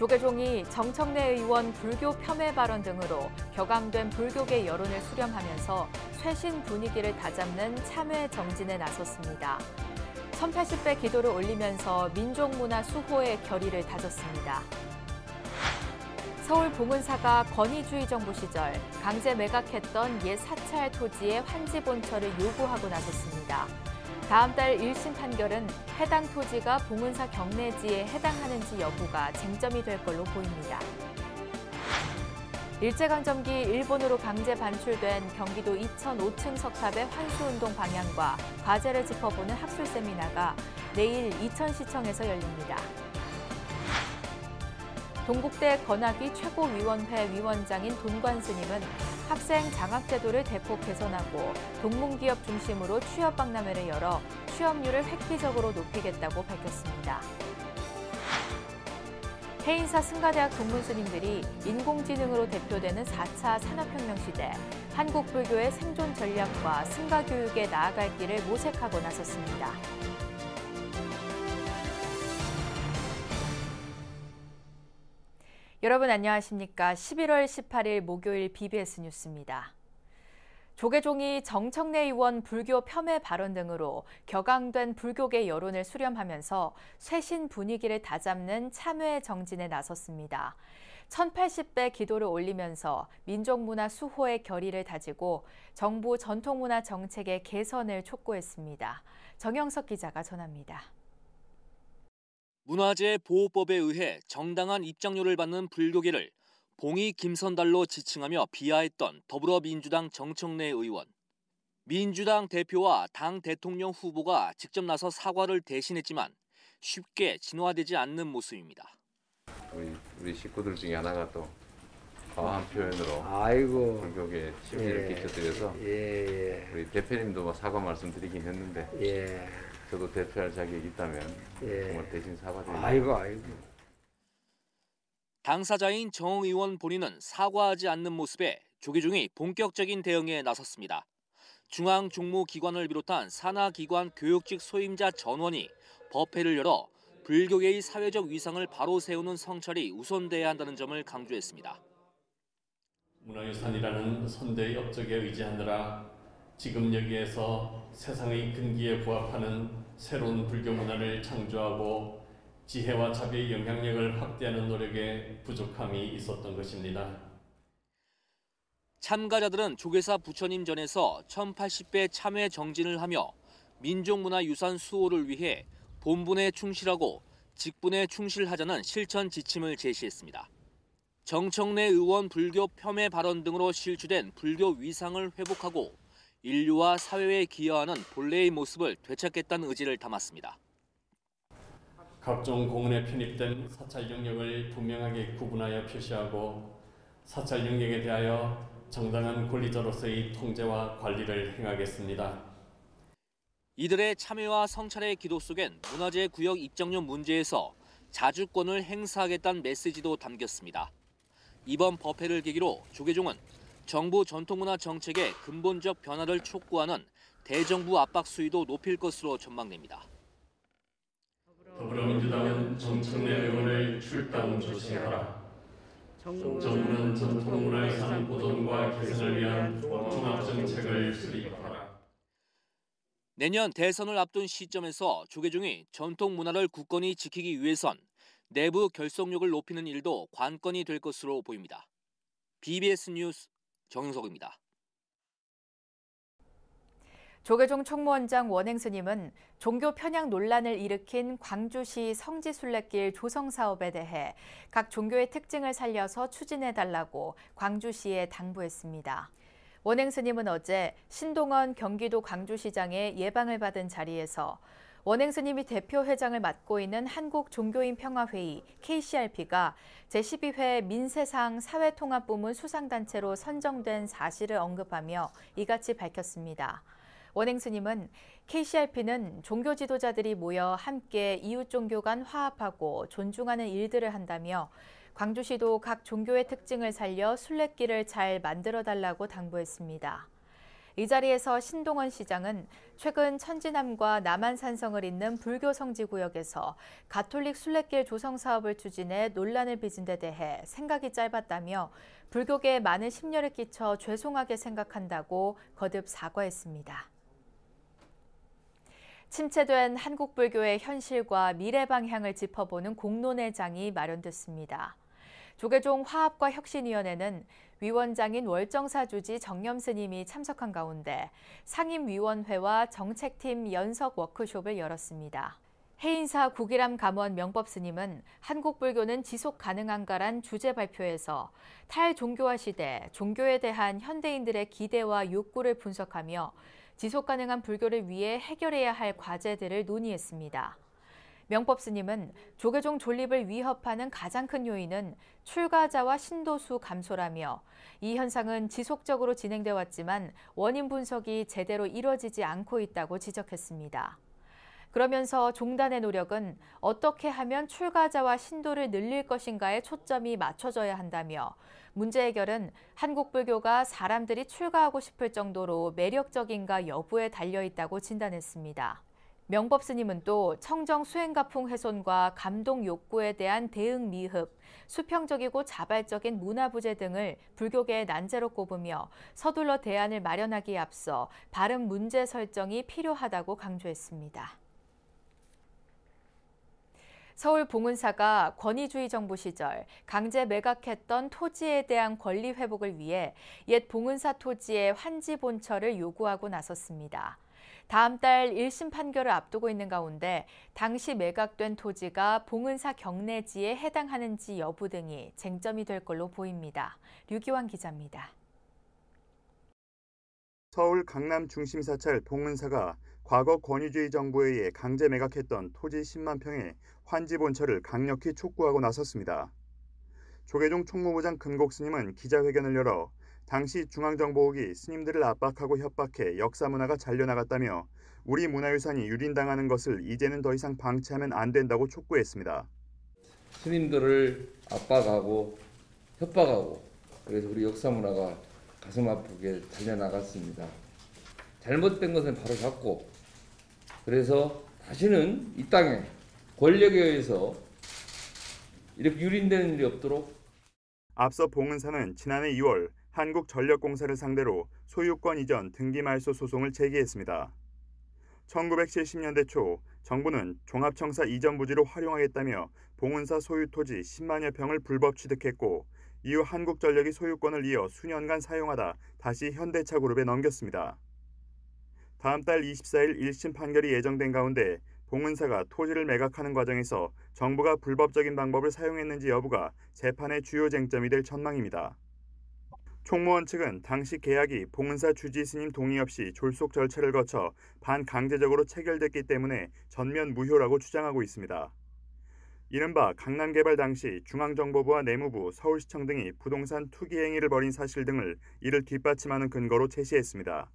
조계종이 정청래 의원 불교 폄훼 발언 등으로 격앙된 불교계 여론을 수렴하면서 쇄신 분위기를 다잡는 참회 정진에 나섰습니다. 1080배 기도를 올리면서 민족문화 수호의 결의를 다졌습니다. 서울 봉은사가 권위주의 정부 시절 강제 매각했던 옛 사찰 토지의 환지 본처를 요구하고 나섰습니다. 다음 달 1심 판결은 해당 토지가 봉은사 경내지에 해당하는지 여부가 쟁점이 될 걸로 보입니다. 일제강점기 일본으로 강제 반출된 경기도 이천 5층 석탑의 환수운동 방향과 과제를 짚어보는 학술 세미나가 내일 이천시청에서 열립니다. 동국대 건학위 최고위원회 위원장인 돈관 스님은 학생 장학제도를 대폭 개선하고 동문기업 중심으로 취업 박람회를 열어 취업률을 획기적으로 높이겠다고 밝혔습니다. 해인사 승가대학 동문 스님들이 인공지능으로 대표되는 4차 산업혁명 시대 한국 불교의 생존 전략과 승가 교육에 나아갈 길을 모색하고 나섰습니다. 여러분 안녕하십니까? 11월 18일 목요일 BBS 뉴스입니다. 조계종이 정청래 의원 불교 폄훼 발언 등으로 격앙된 불교계 여론을 수렴하면서 쇄신 분위기를 다잡는 참회 정진에 나섰습니다. 1080배 기도를 올리면서 민족문화 수호의 결의를 다지고 정부 전통문화 정책의 개선을 촉구했습니다. 정영석 기자가 전합니다. 문화재 보호법에 의해 정당한 입장료를 받는 불교계를 봉이 김선달로 지칭하며 비하했던 더불어민주당 정청래 의원. 민주당 대표와 당 대통령 후보가 직접 나서 사과를 대신했지만 쉽게 진화되지 않는 모습입니다. 우리 식구들 중에 하나가 또 과한 표현으로 불교계에 심려를 끼쳐드려서 우리 대표님도 사과 말씀드리긴 했는데 저도 대표할 자격이 있다면 정말 대신 사과드립니다. 당사자인 정 의원 본인은 사과하지 않는 모습에 조계종이 본격적인 대응에 나섰습니다. 중앙종무기관을 비롯한 산하기관 교육직 소임자 전원이 법회를 열어 불교계의 사회적 위상을 바로 세우는 성찰이 우선돼야 한다는 점을 강조했습니다. 문화유산이라는 선대의 업적에 의지하느라 지금 여기에서 세상의 근기에 부합하는 새로운 불교 문화를 창조하고 지혜와 자비의 영향력을 확대하는 노력에 부족함이 있었던 것입니다. 참가자들은 조계사 부처님 전에서 1080배 참회 정진을 하며 민족문화유산 수호를 위해 본분에 충실하고 직분에 충실하자는 실천 지침을 제시했습니다. 정청래 의원 불교 폄훼 발언 등으로 실추된 불교 위상을 회복하고 인류와 사회에 기여하는 본래의 모습을 되찾겠다는 의지를 담았습니다. 각종 공원에 편입된 사찰 영역을 분명하게 구분하여 표시하고 사찰 영역에 대하여 정당한 권리자로서의 통제와 관리를 행하겠습니다. 이들의 참여와 성찰의 기도 속엔 문화재 구역 입장료 문제에서 자주권을 행사하겠다는 메시지도 담겼습니다. 이번 법회를 계기로 조계종은 정부 전통문화 정책의 근본적 변화를 촉구하는 대정부 압박 수위도 높일 것으로 전망됩니다. 더불어민주당은 정청래 의원을 출당 조치하라. 정부는 전통문화유산 보존과 개선을 위한 종합정책을 수립하라. 내년 대선을 앞둔 시점에서 조계종이 전통문화를 굳건히 지키기 위해선 내부 결속력을 높이는 일도 관건이 될 것으로 보입니다. BBS 뉴스 정영석입니다. 조계종 총무원장 원행 스님은 종교 편향 논란을 일으킨 광주시 성지순례길 조성 사업에 대해 각 종교의 특징을 살려서 추진해달라고 광주시에 당부했습니다. 원행 스님은 어제 신동원 경기도 광주시장의 예방을 받은 자리에서 원행 스님이 대표 회장을 맡고 있는 한국종교인평화회의 KCRP가 제12회 민세상 사회통합부문 수상단체로 선정된 사실을 언급하며 이같이 밝혔습니다. 원행 스님은 KCRP는 종교 지도자들이 모여 함께 이웃 종교 간 화합하고 존중하는 일들을 한다며 광주시도 각 종교의 특징을 살려 순례길을 잘 만들어달라고 당부했습니다. 이 자리에서 신동원 시장은 최근 천지남과 남한산성을 잇는 불교 성지구역에서 가톨릭 순례길 조성 사업을 추진해 논란을 빚은 데 대해 생각이 짧았다며 불교계에 많은 심려를 끼쳐 죄송하게 생각한다고 거듭 사과했습니다. 침체된 한국 불교의 현실과 미래 방향을 짚어보는 공론회장이 마련됐습니다. 조계종 화합과혁신위원회는 위원장인 월정사 주지 정념 스님이 참석한 가운데 상임위원회와 정책팀 연석 워크숍을 열었습니다. 해인사 국일함 감원 명법 스님은 한국 불교는 지속 가능한가란 주제 발표에서 탈종교화 시대 종교에 대한 현대인들의 기대와 욕구를 분석하며 지속 가능한 불교를 위해 해결해야 할 과제들을 논의했습니다. 명법 스님은 조계종 존립을 위협하는 가장 큰 요인은 출가자와 신도수 감소라며 이 현상은 지속적으로 진행돼 왔지만 원인 분석이 제대로 이뤄지지 않고 있다고 지적했습니다. 그러면서 종단의 노력은 어떻게 하면 출가자와 신도를 늘릴 것인가에 초점이 맞춰져야 한다며 문제 해결은 한국 불교가 사람들이 출가하고 싶을 정도로 매력적인가 여부에 달려있다고 진단했습니다. 명법 스님은 또 청정 수행가풍 훼손과 감동 욕구에 대한 대응 미흡, 수평적이고 자발적인 문화 부재 등을 불교계의 난제로 꼽으며 서둘러 대안을 마련하기에 앞서 바른 문제 설정이 필요하다고 강조했습니다. 서울 봉은사가 권위주의 정부 시절 강제 매각했던 토지에 대한 권리 회복을 위해 옛 봉은사 토지의 환지 본처를 요구하고 나섰습니다. 다음 달 1심 판결을 앞두고 있는 가운데 당시 매각된 토지가 봉은사 경내지에 해당하는지 여부 등이 쟁점이 될 걸로 보입니다. 류기환 기자입니다. 서울 강남 중심 사찰 봉은사가 과거 권위주의 정부에 의해 강제 매각했던 토지 10만 평의 환지 본처를 강력히 촉구하고 나섰습니다. 조계종 총무부장 금곡 스님은 기자회견을 열어 당시 중앙정보국이 스님들을 압박하고 협박해 역사 문화가 잘려나갔다며 우리 문화유산이 유린당하는 것을 이제는 더 이상 방치하면 안 된다고 촉구했습니다. 스님들을 압박하고 협박하고 그래서 우리 역사 문화가 가슴 아프게 잘려나갔습니다. 잘못된 것은 바로 잡고 그래서 다시는 이 땅에 권력에 의해서 이렇게 유린되는 일이 없도록. 앞서 봉은사는 지난해 2월 한국전력공사를 상대로 소유권 이전 등기 말소 소송을 제기했습니다. 1970년대 초 정부는 종합청사 이전 부지로 활용하겠다며 봉은사 소유 토지 10만여 평을 불법 취득했고 이후 한국전력이 소유권을 이어 수년간 사용하다 다시 현대차그룹에 넘겼습니다. 다음 달 24일 1심 판결이 예정된 가운데 봉은사가 토지를 매각하는 과정에서 정부가 불법적인 방법을 사용했는지 여부가 재판의 주요 쟁점이 될 전망입니다. 총무원 측은 당시 계약이 봉은사 주지 스님 동의 없이 졸속 절차를 거쳐 반강제적으로 체결됐기 때문에 전면 무효라고 주장하고 있습니다. 이른바 강남 개발 당시 중앙정보부와 내무부, 서울시청 등이 부동산 투기 행위를 벌인 사실 등을 이를 뒷받침하는 근거로 제시했습니다.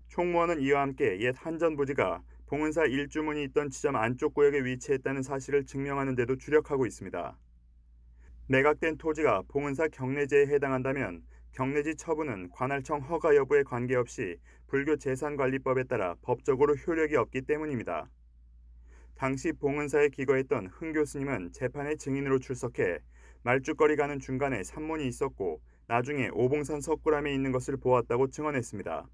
총무원은 이와 함께 옛 한전 부지가 봉은사 일주문이 있던 지점 안쪽 구역에 위치했다는 사실을 증명하는 데도 주력하고 있습니다. 매각된 토지가 봉은사 경내지에 해당한다면 경내지 처분은 관할청 허가 여부에 관계없이 불교재산관리법에 따라 법적으로 효력이 없기 때문입니다. 당시 봉은사에 기거했던 흥교 스님은 재판에 증인으로 출석해 말죽거리 가는 중간에 산문이 있었고 나중에 오봉산 석굴암에 있는 것을 보았다고 증언했습니다.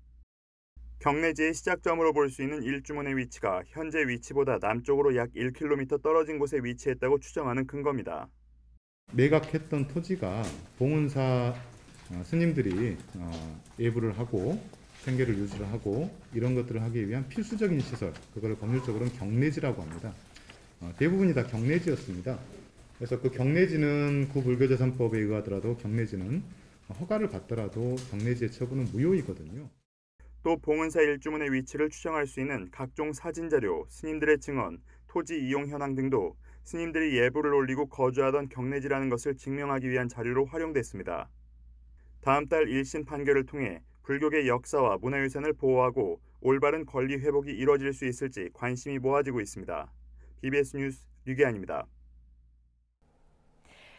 경내지의 시작점으로 볼 수 있는 일주문의 위치가 현재 위치보다 남쪽으로 약 1km 떨어진 곳에 위치했다고 추정하는 근거입니다. 매각했던 토지가 봉은사 스님들이 예불을 하고 생계를 유지를 하고 이런 것들을 하기 위한 필수적인 시설, 그거를 법률적으로는 경내지라고 합니다. 대부분이 다 경내지였습니다. 그래서 그 경내지는 구불교재산법에 의하더라도 경내지는 허가를 받더라도 경내지의 처분은 무효이거든요. 또 봉은사 일주문의 위치를 추정할 수 있는 각종 사진자료, 스님들의 증언, 토지 이용 현황 등도 스님들이 예불을 올리고 거주하던 경내지라는 것을 증명하기 위한 자료로 활용됐습니다. 다음 달 1심 판결을 통해 불교계 역사와 문화유산을 보호하고 올바른 권리 회복이 이뤄질 수 있을지 관심이 모아지고 있습니다. BBS 뉴스 류기환입니다.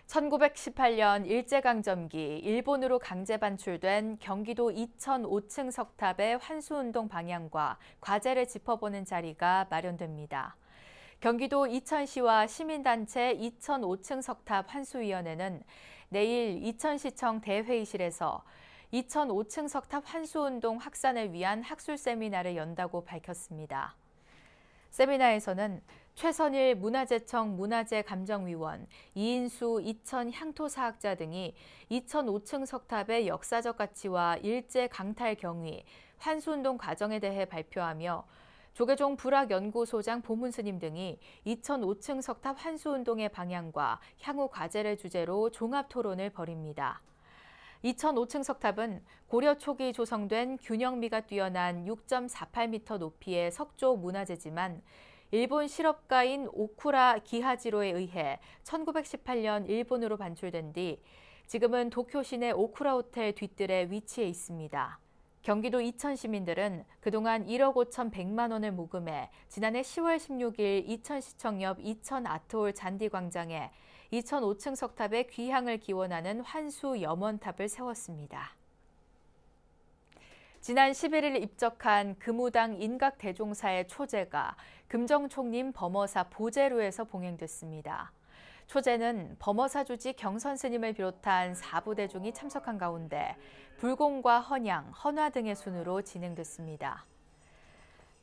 1918년 일제강점기 일본으로 강제 반출된 경기도 이천 5층 석탑의 환수운동 방향과 과제를 짚어보는 자리가 마련됩니다. 경기도 이천시와 시민단체 이천 5층 석탑 환수위원회는 내일 이천시청 대회의실에서 이천 5층 석탑 환수운동 확산을 위한 학술 세미나를 연다고 밝혔습니다. 세미나에서는 최선일 문화재청 문화재감정위원, 이인수 이천 향토사학자 등이 이천 5층 석탑의 역사적 가치와 일제 강탈 경위, 환수운동 과정에 대해 발표하며 조계종 불학연구소장 보문스님 등이 이천 5층 석탑 환수운동의 방향과 향후 과제를 주제로 종합토론을 벌입니다. 이천 5층 석탑은 고려 초기 조성된 균형미가 뛰어난 6.48m 높이의 석조 문화재지만 일본 실업가인 오쿠라 기하지로에 의해 1918년 일본으로 반출된 뒤 지금은 도쿄 시내 오쿠라 호텔 뒤뜰에 위치해 있습니다. 경기도 이천 시민들은 그동안 1억 5,100만 원을 모금해 지난해 10월 16일 이천시청 옆 이천 아트홀 잔디광장에 이천 5층 석탑의 귀향을 기원하는 환수 염원탑을 세웠습니다. 지난 11일 입적한 금우당 인각대종사의 초제가 금정총림 범어사 보제로에서 봉행됐습니다. 초제는 범어사 주지 경선 스님을 비롯한 4부대중이 참석한 가운데 불공과 헌양, 헌화 등의 순으로 진행됐습니다.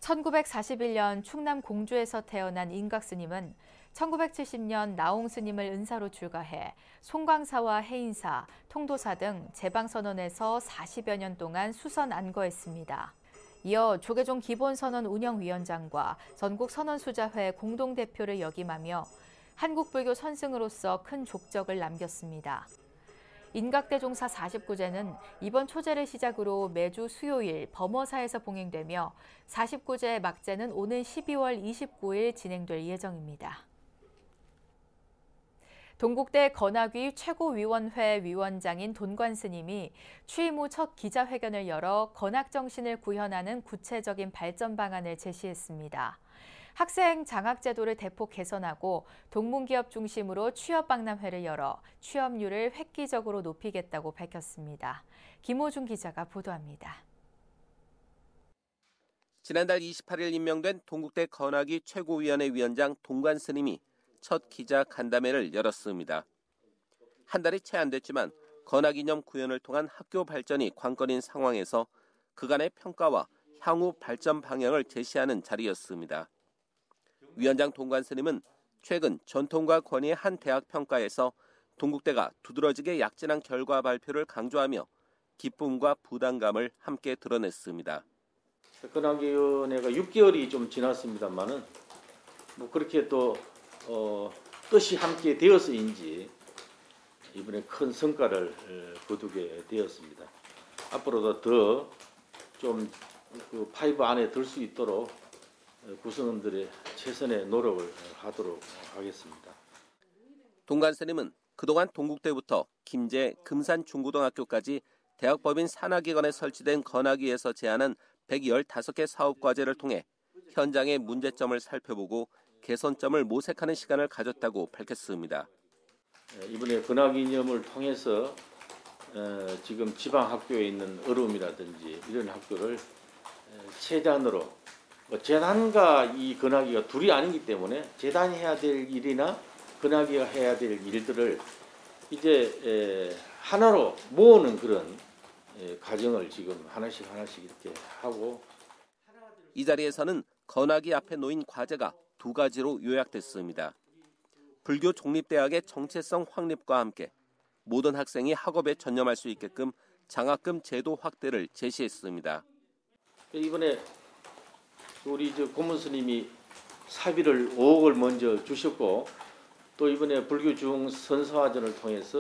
1941년 충남 공주에서 태어난 인각스님은 1970년 나홍스님을 은사로 출가해 송광사와 해인사, 통도사 등 제방선언에서 40여 년 동안 수선 안거했습니다. 이어 조계종 기본선언 운영위원장과 전국선언수자회 공동대표를 역임하며 한국불교 선승으로서 큰 족적을 남겼습니다. 인각대종사 49제는 이번 초제를 시작으로 매주 수요일 범어사에서 봉행되며 49제 막제는 오는 12월 29일 진행될 예정입니다. 동국대 건학위 최고위원회 위원장인 돈관 스님이 취임 후 첫 기자회견을 열어 건학 정신을 구현하는 구체적인 발전 방안을 제시했습니다. 학생 장학 제도를 대폭 개선하고 동문기업 중심으로 취업 박람회를 열어 취업률을 획기적으로 높이겠다고 밝혔습니다. 김호중 기자가 보도합니다. 지난달 28일 임명된 동국대 건학위 최고위원회 위원장 돈관 스님이 첫 기자 간담회를 열었습니다. 한 달이 채 안 됐지만 건학이념 구현을 통한 학교 발전이 관건인 상황에서 그간의 평가와 향후 발전 방향을 제시하는 자리였습니다. 위원장 돈관 스님은 최근 전통과 권위의 한 대학 평가에서 동국대가 두드러지게 약진한 결과 발표를 강조하며 기쁨과 부담감을 함께 드러냈습니다. 건학위원회가 6개월이 좀 지났습니다만은 그렇게 또 뜻이 함께 되어서인지 이번에 큰 성과를 거두게 되었습니다. 앞으로도 더 좀 그 파이브 안에 들 수 있도록 구성원들의 최선의 노력을 하도록 하겠습니다. 돈관 스님은 그동안 동국대부터 김제, 금산 중고등학교까지 대학법인 산하기관에 설치된 건학위에서 제안한 115개 사업과제를 통해 현장의 문제점을 살펴보고 개선점을 모색하는 시간을 가졌다고 밝혔습니다. 이번에 건학이념을 통해서 지금 지방학교에 있는 어려움이라든지 이런 학교를 최대한으로 재단과 이 건학위가 둘이 아니기 때문에 재단이 해야 될 일이나 건학위가 해야 될 일들을 이제 하나로 모으는 그런 과정을 지금 하나씩 이렇게 하고 이 자리에서는 건학위 앞에 놓인 과제가 두 가지로 요약됐습니다. 불교 종립대학의 정체성 확립과 함께 모든 학생이 학업에 전념할 수 있게끔 장학금 제도 확대를 제시했습니다. 이번에 우리 고문 스님이 사비를 5억을 먼저 주셨고 또 이번에 불교 중 선서화전을 통해서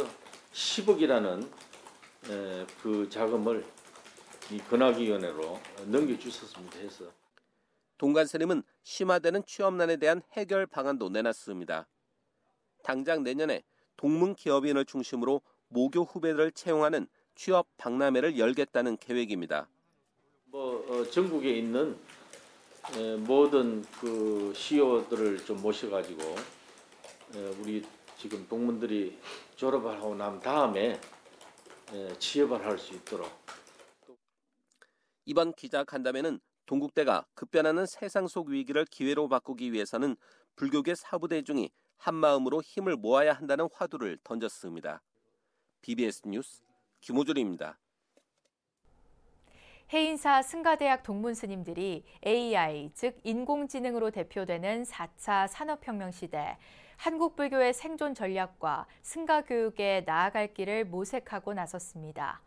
10억이라는 그 자금을 이 건학위원회로 넘겨주셨습니다. 해서 돈관 스님은 심화되는 취업난에 대한 해결 방안도 내놨습니다. 당장 내년에 동문 기업인을 중심으로 모교 후배들을 채용하는 취업 박람회를 열겠다는 계획입니다. 전국에 있는 모든 그 CEO들을 좀 모셔가지고 우리 지금 동문들이 졸업을 하고 난 다음에 취업을 할 수 있도록. 이번 기자간담회는 동국대가 급변하는 세상 속 위기를 기회로 바꾸기 위해서는 불교계 사부대중이 한마음으로 힘을 모아야 한다는 화두를 던졌습니다. BBS 뉴스 김호준입니다. 해인사 승가대학 동문 스님들이 AI, 즉 인공지능으로 대표되는 4차 산업혁명 시대 한국 불교의 생존 전략과 승가 교육에 나아갈 길을 모색하고 나섰습니다.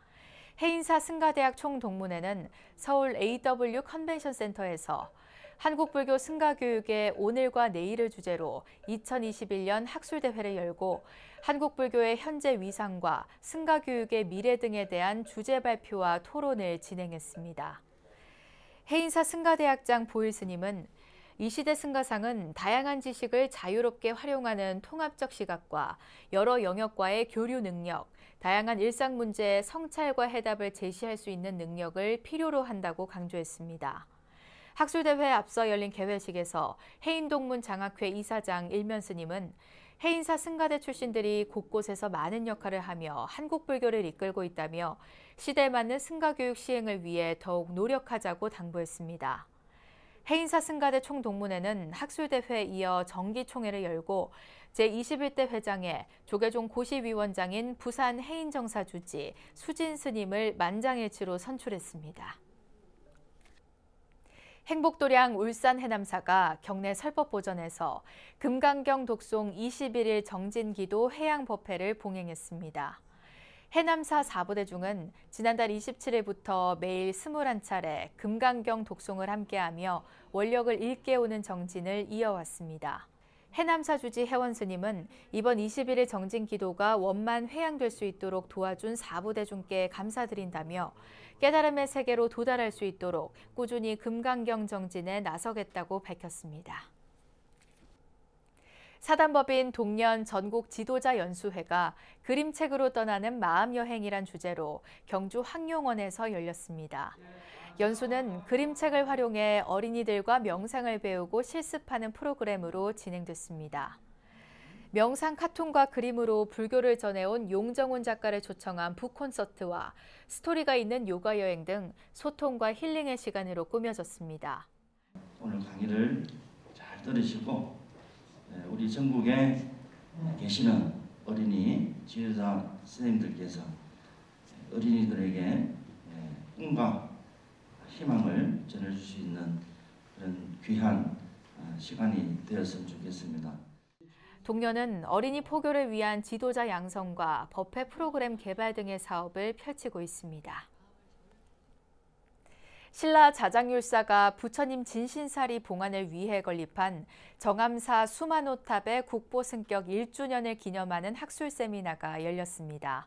해인사 승가대학 총동문회는 서울 AW 컨벤션 센터에서 한국불교 승가교육의 오늘과 내일을 주제로 2021년 학술대회를 열고 한국불교의 현재 위상과 승가교육의 미래 등에 대한 주제 발표와 토론을 진행했습니다. 해인사 승가대학장 보일 스님은 이 시대 승가상은 다양한 지식을 자유롭게 활용하는 통합적 시각과 여러 영역과의 교류 능력, 다양한 일상 문제의 성찰과 해답을 제시할 수 있는 능력을 필요로 한다고 강조했습니다. 학술대회에 앞서 열린 개회식에서 해인동문 장학회 이사장 일면 스님은 해인사 승가대 출신들이 곳곳에서 많은 역할을 하며 한국 불교를 이끌고 있다며 시대에 맞는 승가교육 시행을 위해 더욱 노력하자고 당부했습니다. 해인사 승가대 총동문회는 학술대회에 이어 정기총회를 열고 제21대 회장에 조계종 고시위원장인 부산 해인정사 주지 수진 스님을 만장일치로 선출했습니다. 행복도량 울산 해남사가 경내 설법보전에서 금강경 독송 21일 정진기도 해양법회를 봉행했습니다. 해남사 4부대 중은 지난달 27일부터 매일 21차례 금강경 독송을 함께하며 원력을 일깨우는 정진을 이어왔습니다. 해남사 주지 혜원 스님은 이번 21일 정진 기도가 원만 회양될 수 있도록 도와준 4부대 중께 감사드린다며 깨달음의 세계로 도달할 수 있도록 꾸준히 금강경 정진에 나서겠다고 밝혔습니다. 사단법인 동년 전국 지도자 연수회가 그림책으로 떠나는 마음여행이란 주제로 경주 황룡원에서 열렸습니다. 연수는 그림책을 활용해 어린이들과 명상을 배우고 실습하는 프로그램으로 진행됐습니다. 명상 카툰과 그림으로 불교를 전해온 용정훈 작가를 초청한 북콘서트와 스토리가 있는 요가 여행 등 소통과 힐링의 시간으로 꾸며졌습니다. 오늘 강의를 잘 들으시고 우리 전국에 계시는 어린이 지도자 선생님들께서 어린이들에게 꿈과 희망을 전해줄 수 있는 그런 귀한 시간이 되었으면 좋겠습니다. 동년은 어린이 포교를 위한 지도자 양성과 법회 프로그램 개발 등의 사업을 펼치고 있습니다. 신라 자장율사가 부처님 진신사리 봉안을 위해 건립한 정암사 수만호탑의 국보승격 1주년을 기념하는 학술 세미나가 열렸습니다.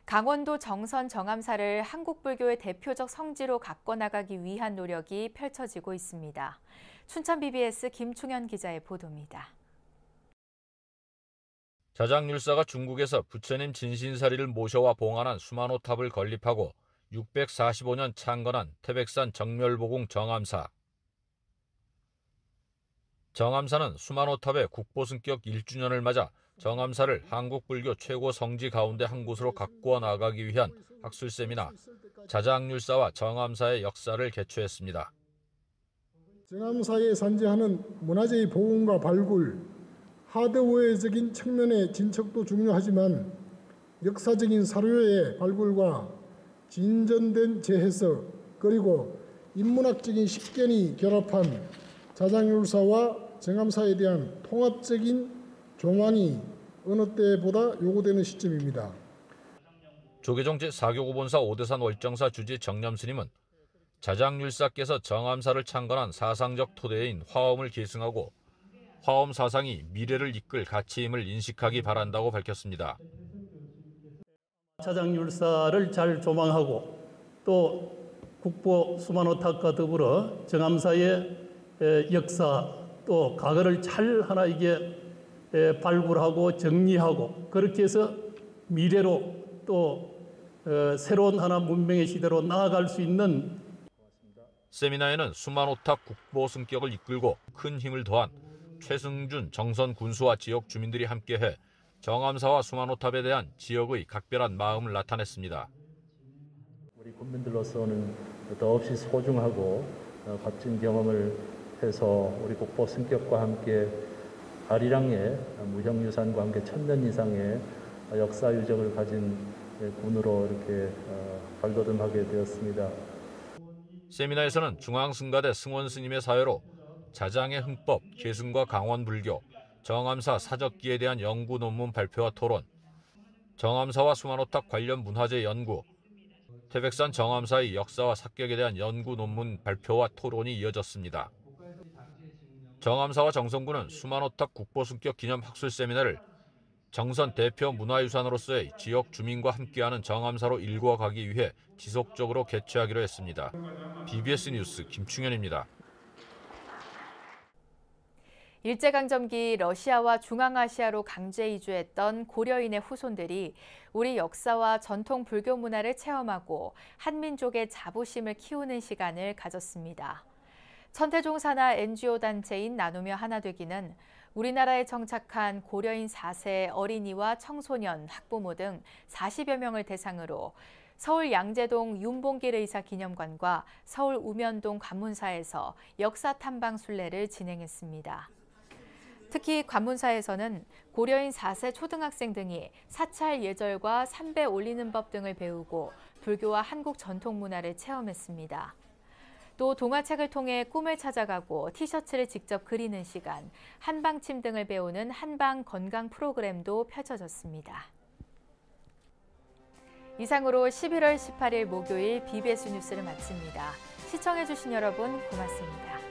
강원도 정선 정암사를 한국 불교의 대표적 성지로 가꿔나가기 위한 노력이 펼쳐지고 있습니다. 춘천 BBS 김충현 기자의 보도입니다. 자장율사가 중국에서 부처님 진신사리를 모셔와 봉안한 수만호탑을 건립하고 645년 창건한 태백산 정멸보궁 정암사. 정암사는 수만호탑의 국보승격 1주년을 맞아 정암사를 한국 불교 최고 성지 가운데 한 곳으로 가꾸어 나가기 위한 학술 세미나 자장율사와 정암사의 역사를 개최했습니다. 정암사에 산재하는 문화재의 보존과 발굴, 하드웨어적인 측면의 진척도 중요하지만 역사적인 사료의 발굴과 진전된 재해석 그리고 인문학적인 식견이 결합한 자장율사와 정암사에 대한 통합적인 조망이 어느 때보다 요구되는 시점입니다. 조계종 제4교구본사 오대산 월정사 주지 정념스님은 자장율사께서 정암사를 창건한 사상적 토대인 화엄을 계승하고 화엄 사상이 미래를 이끌 가치임을 인식하기 바란다고 밝혔습니다. 자장율사를 잘 조망하고 또 국보 수만호탑과 더불어 정암사의 역사 또 과거를 잘 하나 이게 발굴하고 정리하고 그렇게 해서 미래로 또 새로운 하나 문명의 시대로 나아갈 수 있는 세미나에는 수만호탑 국보 승격을 이끌고 큰 힘을 더한 최승준 정선 군수와 지역 주민들이 함께해 정암사와 수만호탑에 대한 지역의 각별한 마음을 나타냈습니다. 우리 국민들로서는 더없이 소중하고 값진 경험을 해서 우리 국보 승격과 함께 아리랑의 무형유산과 함께 1000년 이상의 역사 유적을 가진 군으로 이렇게 발돋움하게 되었습니다. 세미나에서는 중앙승가대 승원 스님의 사회로 자장의 흥법, 계승과 강원불교, 정암사 사적기에 대한 연구 논문 발표와 토론, 정암사와 수만호탑 관련 문화재 연구, 태백산 정암사의 역사와 삭격에 대한 연구 논문 발표와 토론이 이어졌습니다. 정암사와 정선군은 수만호탑 국보승격 기념 학술 세미나를 정선 대표 문화유산으로서의 지역 주민과 함께하는 정암사로 일궈가기 위해 지속적으로 개최하기로 했습니다. BBS 뉴스 김충현입니다. 일제강점기 러시아와 중앙아시아로 강제 이주했던 고려인의 후손들이 우리 역사와 전통 불교 문화를 체험하고 한민족의 자부심을 키우는 시간을 가졌습니다. 천태종 산하 NGO 단체인 나누며 하나되기는 우리나라에 정착한 고려인 4세 어린이와 청소년, 학부모 등 40여 명을 대상으로 서울 양재동 윤봉길 의사 기념관과 서울 우면동 관문사에서 역사 탐방 순례를 진행했습니다. 특히 관문사에서는 고려인 4세 초등학생 등이 사찰 예절과 삼배 올리는 법 등을 배우고 불교와 한국 전통 문화를 체험했습니다. 또 동화책을 통해 꿈을 찾아가고 티셔츠를 직접 그리는 시간, 한방침 등을 배우는 한방 건강 프로그램도 펼쳐졌습니다. 이상으로 11월 18일 목요일 BBS 뉴스를 마칩니다. 시청해주신 여러분 고맙습니다.